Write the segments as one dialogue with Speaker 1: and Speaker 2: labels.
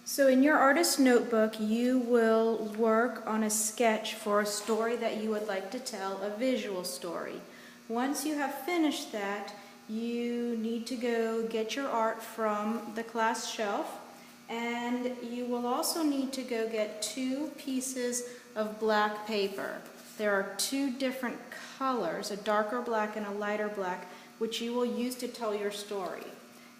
Speaker 1: So in your artist notebook, you will work on a sketch for a story that you would like to tell, a visual story. Once you have finished that, you need to go get your art from the class shelf, and you will also need to go get 2 pieces of black paper. There are 2 different colors, a darker black and a lighter black, which you will use to tell your story.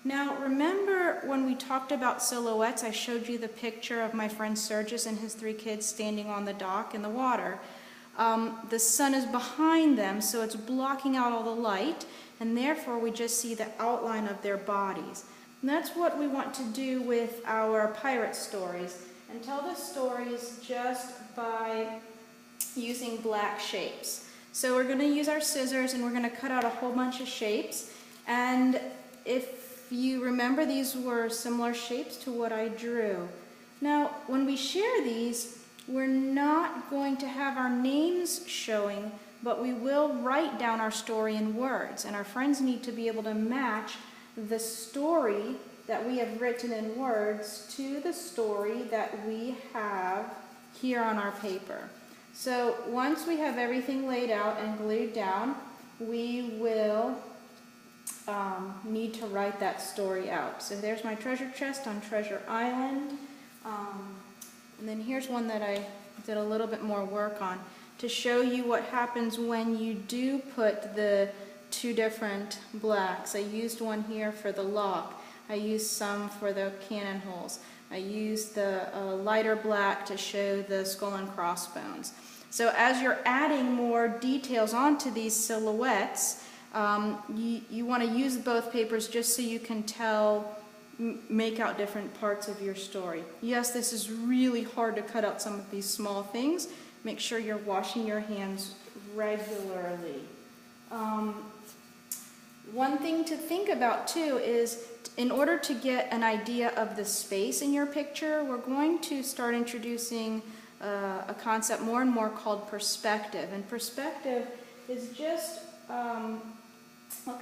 Speaker 1: Now, remember when we talked about silhouettes, I showed you the picture of my friend Sergis and his 3 kids standing on the dock in the water. The sun is behind them, so it's blocking out all the light, and therefore we just see the outline of their bodies. And that's what we want to do with our pirate stories, and tell the stories just by using black shapes. So we're going to use our scissors and we're going to cut out a whole bunch of shapes, and if you remember, these were similar shapes to what I drew. Now, when we share these, we're not going to have our names showing, but we will write down our story in words, and our friends need to be able to match the story that we have written in words to the story that we have here on our paper. So once we have everything laid out and glued down, we will need to write that story out. So there's my treasure chest on Treasure Island. And then here's one that I did a little bit more work on to show you what happens when you do put the 2 different blacks. I used one here for the lock. I used some for the cannon holes. I used the lighter black to show the skull and crossbones. So as you're adding more details onto these silhouettes, you want to use both papers just so you can make out different parts of your story. Yes, this is really hard to cut out some of these small things. Make sure you're washing your hands regularly. One thing to think about too is, in order to get an idea of the space in your picture, we're going to start introducing a concept more and more called perspective. And perspective is just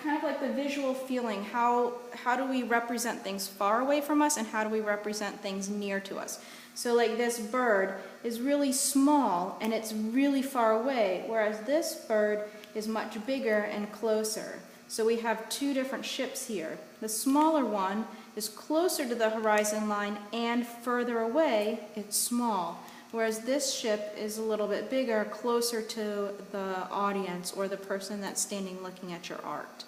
Speaker 1: kind of like the visual feeling. How do we represent things far away from us, and how do we represent things near to us? So like this bird is really small and it's really far away, whereas this bird is much bigger and closer. So we have 2 different ships here. The smaller one is closer to the horizon line, and further away it's small. Whereas this ship is a little bit bigger, closer to the audience or the person that's standing looking at your art.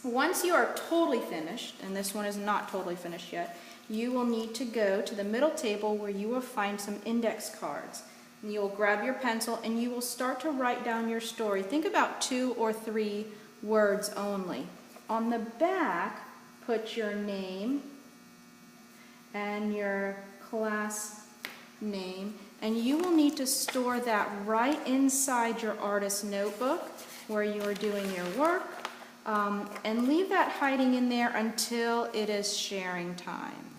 Speaker 1: Once you are totally finished, and this one is not totally finished yet, you will need to go to the middle table where you will find some index cards. And you will grab your pencil and you will start to write down your story. Think about 2 or 3 words only. On the back, put your name and your class name, and you will need to store that right inside your artist notebook where you are doing your work, and leave that hiding in there until it is sharing time.